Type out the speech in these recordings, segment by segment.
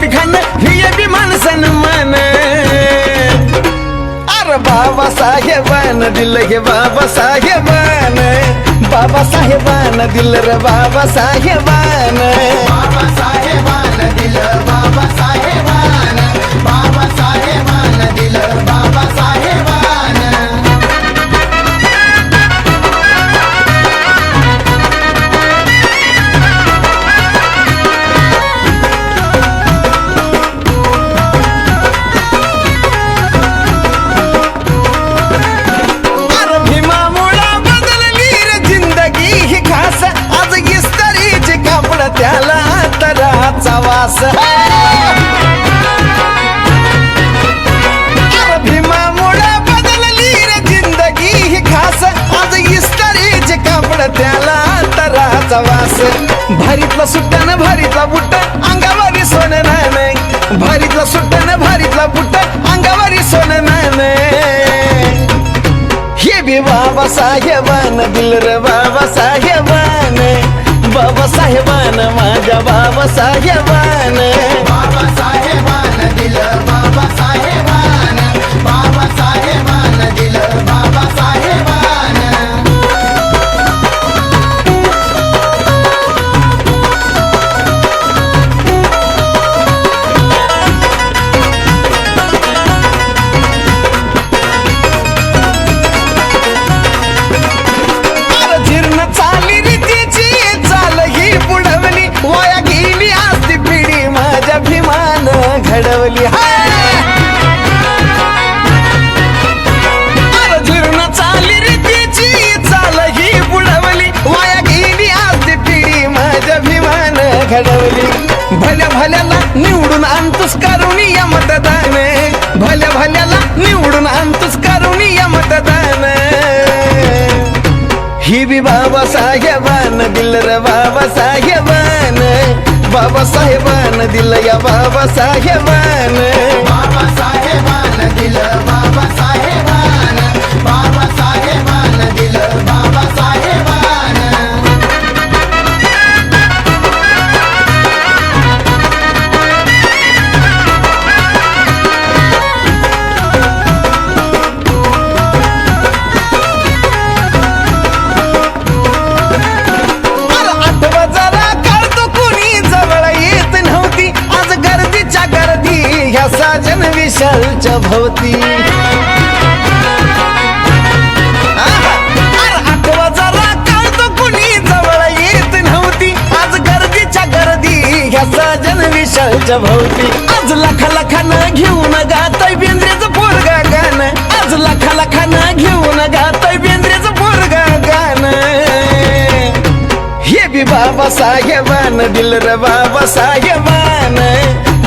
VIP खाणं VIP माणसानं मान अरे बाबासाहेबानं दिलं हे बाबासाहेबानं बाबासाहेबानं दिलं रे बाबासाहेबानं बाबासाहेबानं दिलं बाबासाहेबानं बाबासाहेबानं दिलं बाबासाहेबानं अरे भीमामुळा बदलली रे जिंदगी ही खास आज इस्त्रीचे कापड त्याला तराचा वास अरे भीमामुळा बदलली रे जिंदगी ही खास आज इस्त्रीचे कापड त्याला तराचा वास भारीतला सुट्टानं भारीतला बुट्ट अंगावरी सोनं नाणं भारीतला सुट्टानं भारीतला बुट्ट अंगावरी सोनं नाणं हे बी बाबासाहेबानं दिलं रे बाबासाहेबानं बाबासाहेबानं माझ्या बाबासाहेबानं बाबासाहेबानं दिलं बाबासाहेबानं बाबासाहेबानं दिलं बाबासाहेबानं अरे जीर्ण चाली रीतीची चाल ही बुडवली वाया गेली असती पिढी माझ्या भीमानं घडवली अरे जीर्ण चाली रीतीची चाल ही बुडवली वाया गेली असती पिढी माझ्या भीमानं घडवली भल्या भल्याला निवडून आणतोस करून या मतदान भल्या भल्याला निवडून आणतोस करून या मतदान ही बी बाबासाहेबानं दिलं रे बाबासाहेबानं बाबासाहेबानं दिलं या बाबासाहेबानं बाबासाहेबानं दिलं बाबासाहेबानं बाबासाहेबानं दिलं बाबासाहेबानं अरे आठवा जरा काढतो कुणी जवळ येत नव्हती आज गर्दीच्या गर्दी ह्या साजन विशालच्या भोवती अरे आठवा जरा काढतो कुणी जवळ येत नव्हती आज गर्दीच्या गर्दी ह्या साजन विशालच्या भोवती आज लाखा लाखानं घेऊन गातय बेंद्रेचं पोरगा गाणं आज लाखा लाखानं घेऊन गातय बेंद्रेचं पोरगा गाणं हे बी बाबासाहेबानं दिलं रे बाबासाहेबानं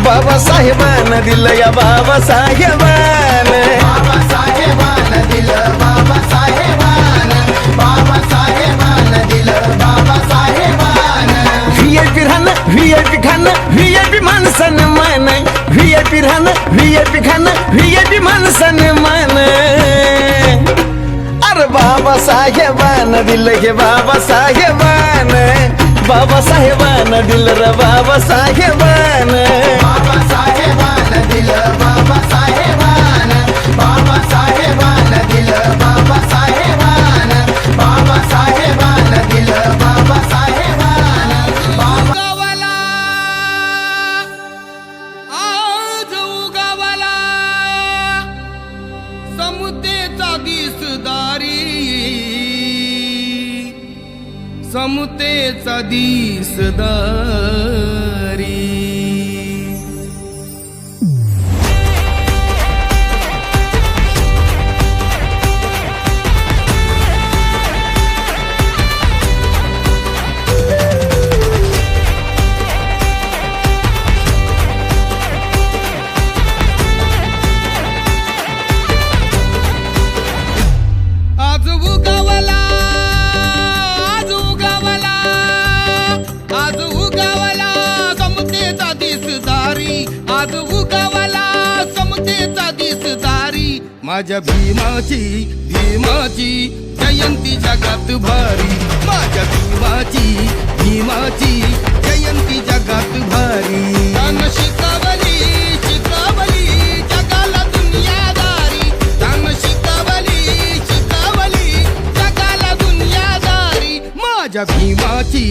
बाबासाहेबानं दिलं या बाबासाहेबानं बाबासाहेबानं दिलं बाबासाहेबानं बाबासाहेबानं दिलं बाबासाहेबानं व्हीआयपी राहणं व्हीआयपी खाणं व्हीआयपी माणसानं मान व्हीआयपी राहणं व्हीआयपी खाणं व्हीआयपी माणसानं मान अरे बाबासाहेबानं दिलं हे बाबासाहेबानं बाबासाहेबानं दिलं रे बाबासाहेबानं बाबासाहेबानं दिलं बाबासाहेबानं बाबासाहेबानं दिलं बाबासाहेबानं बाबासाहेबानं दिलं बाबासाहेबानं उगवला आज उगवला समतेचा दिसदारी समतेचा दिसदारी आज उगवला आज उगवला आज उगवला समतेचा दिसदारी आज उगवला समतेचा दिसदारी माझ्या भीमाची भीमाची जयंती जगात भारी माझ्या भीमाची जयंती जगात भारी तान शिकवली शिकवली जगाला दुनियादारी तान शिकवली जगाला दुनियादारी माझ्या भीमाची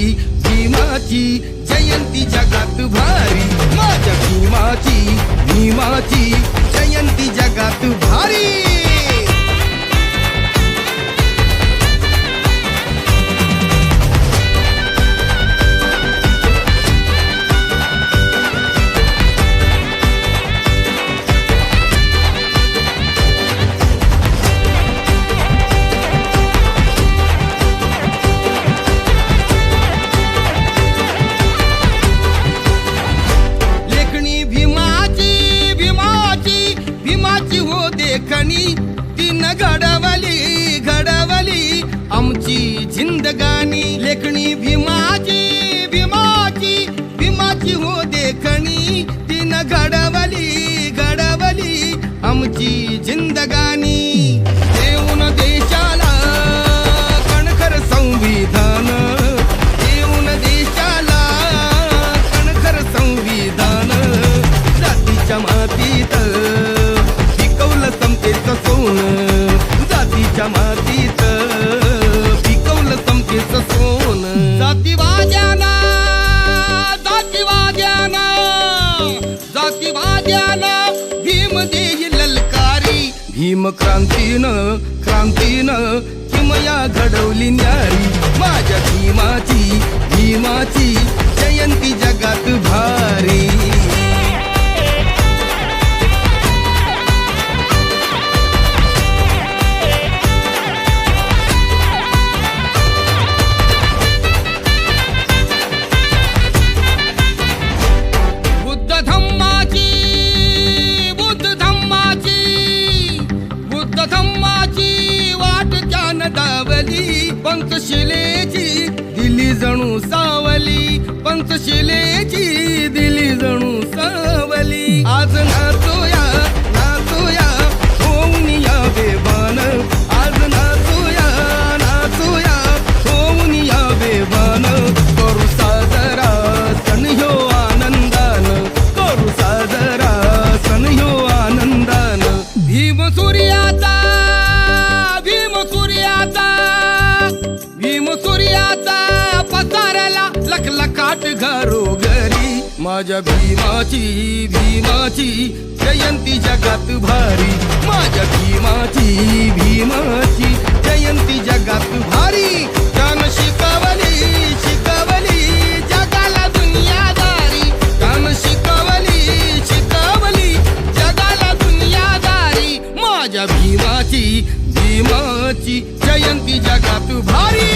जयंती जगात भारी माझ्या भीमाची जयंती जगात भारी तीन घडवली आमची जिंदगानी लेखणी भीमाची हो देखणी तीन घडवली आमची जिंदगानी देऊन देशाला कणखर संविधान देऊन देशाला कणखर संविधान जातीच्या मातीत समतेचं सोनं जातीच्या मातीत पिकवलं समतेचं सोनं जातीवाद्याना भीम देही ललकारी भीम क्रांतीनं किमया घडवली न्यारी माझ्या भीमाची जयंती जगात भारी पंचशिलेची दिली जणू सावली पंचशिलेची दिली जणू सावली आज नाचूया होऊन या बेभान आज नाचूया होऊन या बेभान करू साजरा सण ह्यो आनंदान करू साजरा सण ह्यो आनंदान भीम सूर्याचा पसारला लखलखाट घरोघरी माझ्या भीमाची जयंती जगात भारी माझ्या भीमाची जयंती जगात भारी कान शिकवली जगाला दुनियादारी कान शिकवली जगाला दुनियादारी माझ्या भीमाची जयंती जगात भारी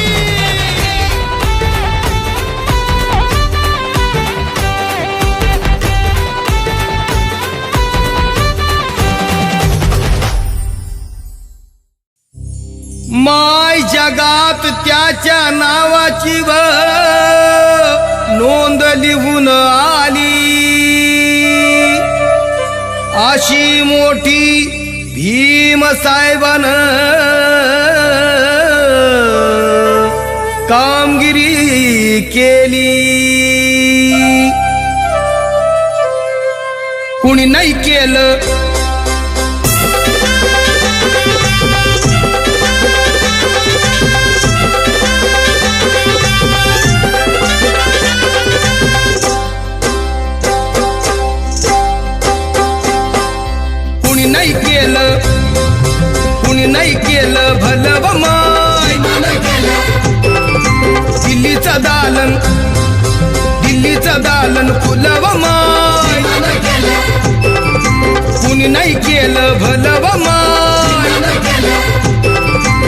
माय जगात त्याच्या नावाची नोंद लिहून आली अशी मोठी भीम साहेबान कामगिरी केली कुणी नाही केलं कुणी नाही केलं भलं व माय दिल्लीचं दालन फुलं व माय कुणी नाही केलं भलं व माय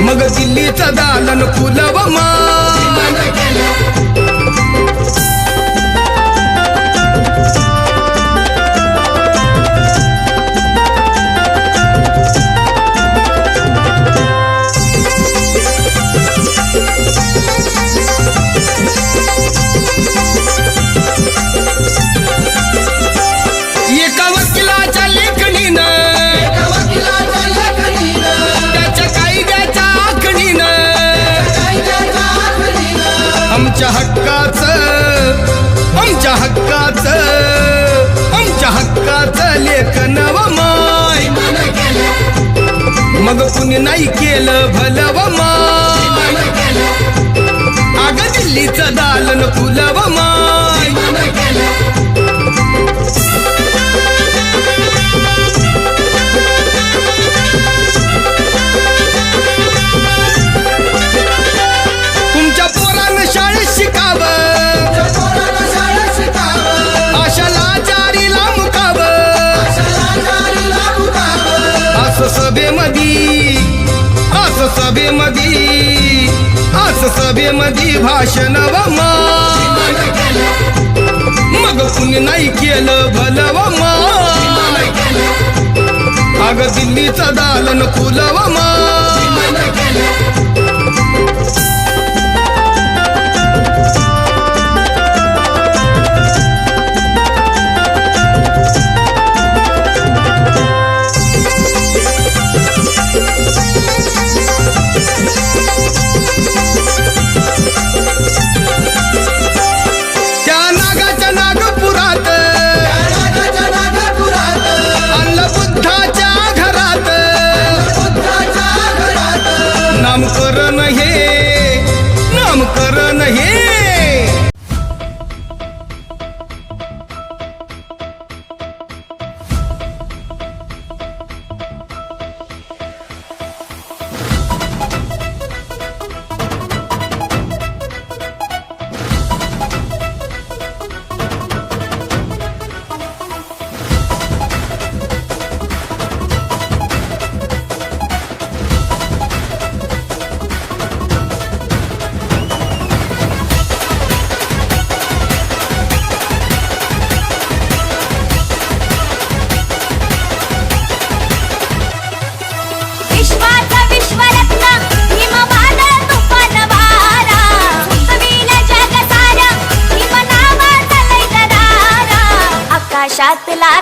मग दिल्लीचं दालन फुलं व माय एका वकिलाच्या लेखणीनं नाही केलं भलव माय अग दिल्लीचं दालन फुलव माय तुमच्या पोरानं शाळेत शिकावं पोराला शाळेत शिकावं, आशाला जारीला मुकावं शाळेला मुकावं. असं सभेमधी भाषण व माय मग कुणी नाही केलं भलव माय अग दिल्लीचं दालन फुलव माय त्या नागाच्या नागपुरात नागाच्या नागपुरात, आणलं बुद्धाच्या घरात बुद्धाच्या घरात. नामकरण हे विश्वाचा विश्वरत्न हिमवादळ तुफान वारा उठविल जग सारा हिम नावाचा लय दरारा आकाशातला